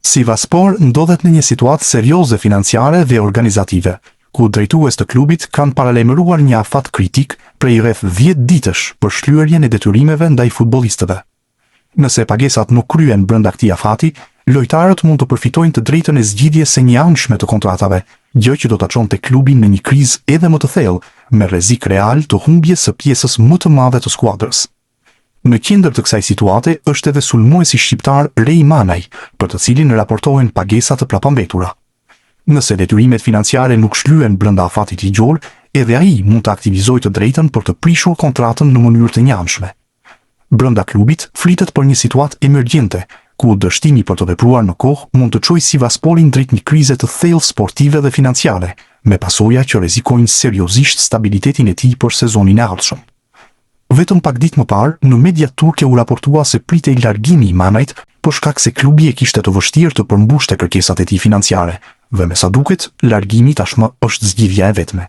Sivasspor ndodhet në një situatë serioze financiare dhe organizative, ku drejtues të klubit kanë paralajmëruar një afat kritik prej rreth 10 ditësh për shlyerjen e detyrimeve ndaj futbollistëve. Nëse pagesat nuk kryen brenda këtij afati, lojtarët mund të përfitojnë të drejtën e zgjidhjes së njëanshme të kontratave, gjë që do ta çonte klubin në një krizë edhe më të thellë, me rrezik real të humbjes së pjesës më të madhe të skuadrës. Në qendër të kësaj situate është edhe sulmuesi shqiptar Rej Manaj, për të cilin raportohen pagesa të prapambetura. Nëse detyrimet financiare nuk shlyen brenda afatit ligjor, edhe ai mund të aktivizojë të drejtën për të prishur kontratën në mënyrë të njëanshme. Brenda klubit flitet për një situatë emergjente, ku dështimi për të vepruar në kohë mund të çojë Sivassporin drejt një krize të thellë sportive dhe financiare, me pasoja që rrezikojnë seriozisht stabilitetin e tij për sezonin e ardhshëm. Vetëm pak ditë më parë, në mediat turke u raportua se pritej largimi i Manajt për shkak se klubi e kishte të vështirë të përmbushte kërkesat e tij financiare, dhe me sa duket, largimi tashmë është zgjidhja e vetme.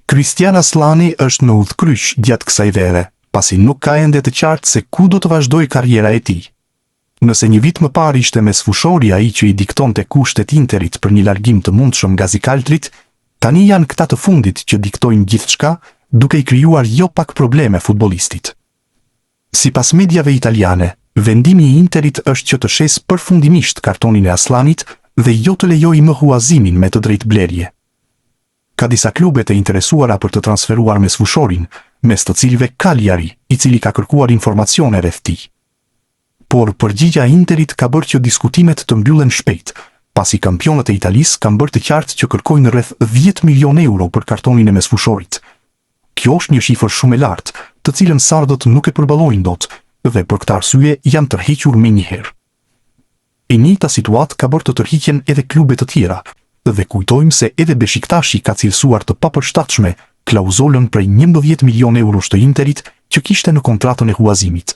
Kristian Aslani është në udhkryq gjatë kësaj vere, pasi nuk ka ende të qartë se ku do të vazhdojë karriera e tij. Nëse një vit më parë ishte mesfushori ai që i diktonte kushtet Interit për një largim të mundshëm nga Zikaltrit, tani janë këta të fundit që diktojnë gjithçka, duke i krijuar jo pak probleme futbollistit. Sipas mediave italiane, vendimi i Interit është që të shes përfundimisht kartonin e Aslanit dhe jo të lejojë më huazimin me të drejtë blerje. Ka disa klube të interesuara për të transferuar mesfushorin, mes të cilëve Cagliari, i cili ka kërkuar informacione rreth tij. Por përgjigja e Interit ka bërë që diskutimet të mbyllen shpejt, pasi kampionët e Italisë kanë bërë të qartë që kërkojnë rreth 10 milion euro për kartonin e mesfushorit. Kjo është një shifër shumë e lartë, të cilën sardët nuk e përballojnë dot, dhe për këtë arsye janë tërhequr menjëherë. E njëjta situatë ka bërë të tërhiqen edhe klube të tjera, dhe kujtojmë se edhe Beshiktashi ka cilësuar të papërshtatshme klauzolën prej 11 milion eurosh të Interit që kishte në kontratën e huazimit.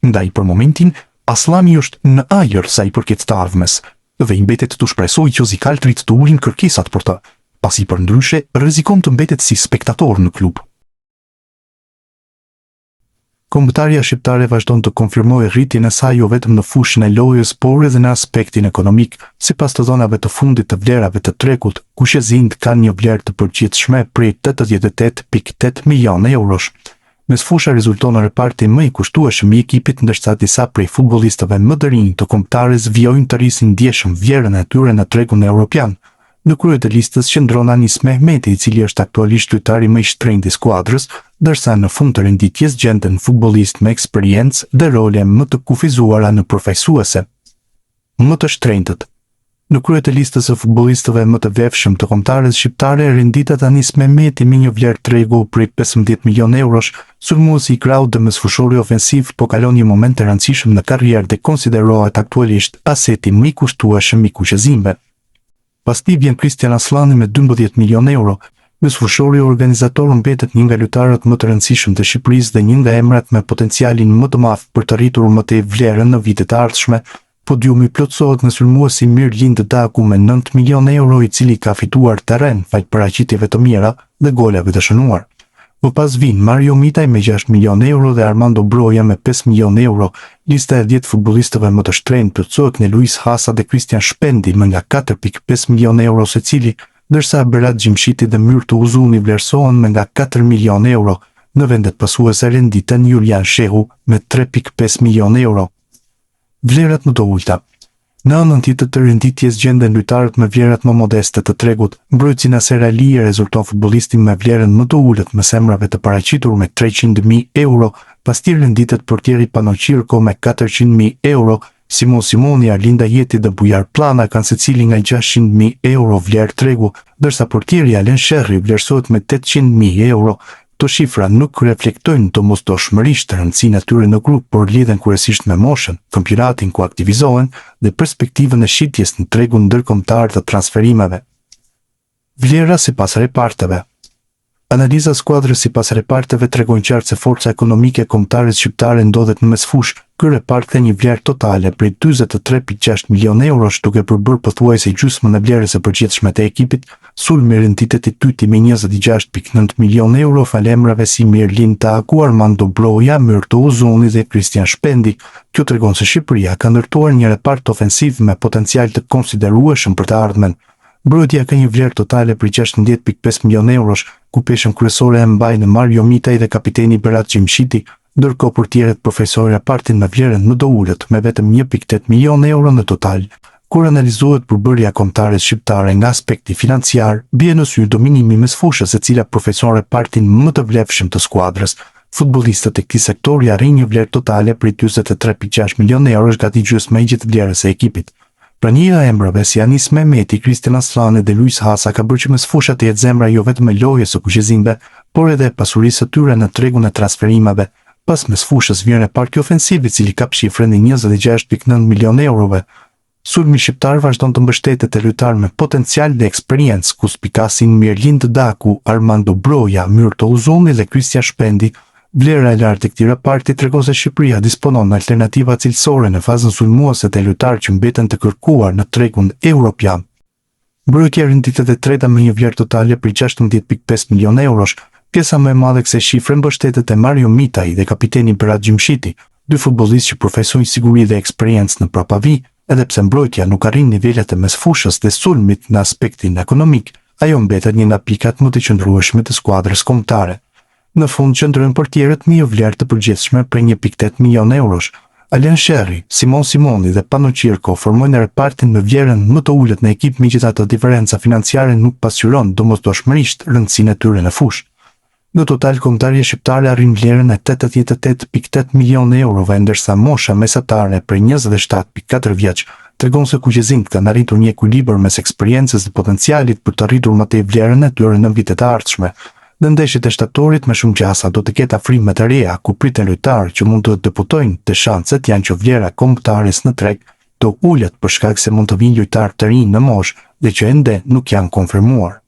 Ndaj për momentin, Aslani është në ajër sa i përket të ardhmes, dhe i mbetet të shpresojë që Zikaltrit të ulin kërkesat për të, pasi përndryshe rrezikon të mbetet si spektator në klub. Kombëtarja shqiptare vazhdon të konfirmojë rritjen e saj jo vetëm në fushën e lojës, por edhe në aspektin ekonomik, sipas të dhënave të fundit të vlerave të trekut, ku Shëzind kanë një vlerë të përgjithshme prej 88.8 milion eurosh. Mesfusha rezulton në reparti më i kushtueshëm i ekipit, ndërsa disa prej futbollistëve më të rinj të kombëtarës vijojnë të rrisin ndjeshëm vlerën e tyre në tregun evropian. Në krye të listës qëndron Anis Mehmeti, i cili është aktualisht lojtari më i shtrenjtë i skuadrës, ndërsa në fund të renditjes gjenden futbollist me eksperiencë dhe role më të kufizuara në përfaqësuese. Më të shtrenjtët. Në krye të listës së futbollistëve më të vefshëm të kombëtarës shqiptare renditet Anis Mehmeti me një vlerë tregu prej 15 milion eurosh, sulmuesi i krahut dhe mesfushori ofensiv, po kalon një moment të rëndësishëm në karrierë dhe konsiderohet aktualisht aseti më i kushtueshëm i kuqezimve. Pas tij vjen Kristian Aslani me 12 milion euro, mesfushori organizator mbetet një nga lojtarët më të rëndësishëm të Shqipërisë dhe një nga emrat me potencialin më të madh për të rritur më tej vlerën në vitet e ardhshme. Podiumi plotësohet në sulmuesi Mirlind Daku me 9 milion euro, i cili ka fituar terren faq paraqitjeve të mira dhe golave të shënuar. Më pas vin Mario Mitaj me 6 milion euro dhe Armando Broja me 5 milion euro. Lista e 10 futbollistëve më të shtrenjtë plotësohet në Luis Hasa dhe Christian Shpendi me nga 4.5 milion euro secili, ndërsa Berat Gjimshiti dhe Myrtu Uzuni vlerësohen me nga 4 milion euro. Në vendet pasuese renditen Julian Shehu me 3.5 milion euro. Vlerat më të ulta. Në anën tjetër të renditjes gjenden lojtarët me vlerat më modeste të tregut. Mbrojtësi Naser Ali rezulton futbollistin me vlerën më të ulët me semrave të paraqitur me 300.000 euro, pastaj renditet portieri Panoqirko me 400.000 euro, Simon Simoni, Arlinda Jeti dhe Bujar Plana kanë secili nga 600.000 euro vlerë tregu, ndërsa portieri Alen Sherri vlerësohet me 800.000 euro. Këto shifra nuk reflektojnë të mosdoshmërisht të rëndësinë e tyre në grup, por lidhen kryesisht me moshën, kampionatin ku aktivizohen dhe perspektivën e shitjes në tregun ndërkombëtar të transferimeve. Vlera sipas reparteve. Analiza e skuadrës sipas reparteve tregon qartë se forca ekonomike e kombëtares shqiptare ndodhet në mesfushë. Ky repart ka një vlerë totale prej 43.6 milionë eurosh, duke përbërë pothuajse gjysmën e vlerës së përgjithshme të ekipit. Sulmi i entitetit tyti me 26.9 milionë euro falemrave si Mirlin Taku, Armando Broja, Myrto Uzuni dhe Kristian Shpendi. Kjo tregon se Shqipëria ka ndërtuar një repart ofensiv me potencial të konsiderueshëm për të ardhmen. Mbrojtja ka një vlerë totale për 16.5 milionë eurosh, ku peshën kryesore e mbajnë Mario Mitaj dhe kapiteni Berat Gjimshiti, ndërkohë portierët profesorë repartin me vlerën më të ulët me vetëm 1.8 milionë euro në total. Kur analizohet përbërja kombëtare shqiptare nga aspekti financiar, bie në sy dominimi mesfushës e cila profeson repartin më të vlefshëm të skuadrës. Futbollistët e këtij sektori arrin një vlerë totale prej 43.6 milionë eurosh, gati gjysma e gjithë vlerës së ekipit. Pranija e emrave si Anis Mehmeti, Kristian Aslani dhe Luis Hasa ka bërë që mesfusha të jetë zemra jo vetëm e lojës së kuqezimve, por edhe pasurisë së tyre në tregun e transferimeve. Pas mesfushës vjen reparti ofensiv, i cili kap shifrën e 26.9 milionë eurove. Sulmi shqiptar vazhdon të mbështetet e lojtarë me potencial dhe eksperiencë, ku spikasin Mirlin Daku, Armando Broja, Myrto Uzuni dhe Kristian Shpendi. Vlera e lartë e këtij reparti tregon se Shqipëria disponon në alternativa cilësore në fazën sulmuese të lojtarë që mbeten të kërkuar në tregun evropian. Mbrojtja e entitetit e treta me një vlerë totale për 16.5 milionë eurosh. Pjesa më e madhe kësaj shifre mbështetet te Mario Mitaj dhe kapiteni Berat Gjimshiti, dy futbollistë që profesojnë siguri dhe eksperiencë në prapavi. Edhe pse mbrojtja nuk arrin nivelet e mesfushës dhe sulmit në aspektin ekonomik, ajo mbetet një nga pikat më të qëndrueshme të skuadrës kombëtare. Në fund qëndrojnë portierët me një vlerë të përgjithshme për 1.8 milionë eurosh. Alen Sherri, Simon Simoni dhe Pano Cirko formojnë repartin me vlerën më të ulët në ekip, megjithatë diferenca financiare nuk pasqyron domosdoshmërisht rëndësinë e tyre në fushë. Në total kombëtarja shqiptare arrin vlerën e 88.8 milionë eurove, ndërsa mosha mesatare për 27.4 vjeç tregon se kuqezimtë kanë arritur një ekuilibër mes eksperiencës dhe potencialit për të arritur më tej vlerën e tyre në vitet e ardhshme. Në ndeshjet e shtatorit me shumë gjasa do të ketë afrime të reja ku priten lojtarë që mund të debutojnë, të shanset janë që vlera kombëtares në treg do ullet për shkak se mund të vinë lojtarë të rinj në moshë dhe që ende nuk janë konfirmuar.